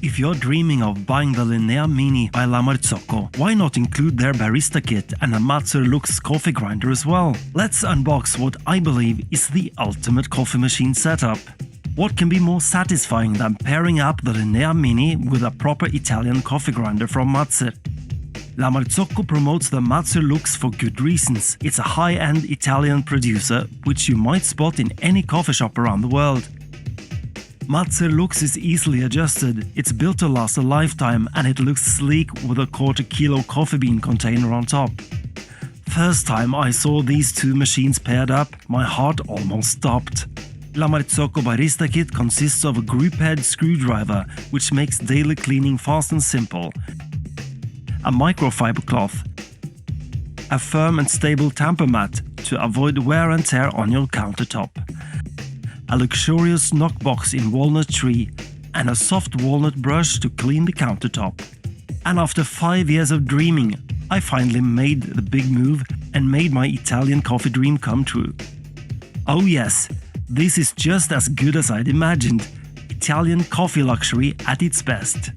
If you're dreaming of buying the Linea Mini by La Marzocco, why not include their barista kit and a Mazzer LUX coffee grinder as well? Let's unbox what I believe is the ultimate coffee machine setup. What can be more satisfying than pairing up the Linea Mini with a proper Italian coffee grinder from Mazzer? La Marzocco promotes the Mazzer LUX for good reasons. It's a high-end Italian producer, which you might spot in any coffee shop around the world. Mazzer LUX is easily adjusted, it's built to last a lifetime, and it looks sleek with a quarter-kilo coffee bean container on top. First time I saw these two machines paired up, my heart almost stopped. La Marzocco Barista Kit consists of a group head screwdriver, which makes daily cleaning fast and simple, a microfiber cloth, a firm and stable tamper mat to avoid wear and tear on your countertop, a luxurious knockbox in walnut tree, and a soft walnut brush to clean the countertop. And after 5 years of dreaming, I finally made the big move and made my Italian coffee dream come true. Oh yes, this is just as good as I'd imagined. Italian coffee luxury at its best.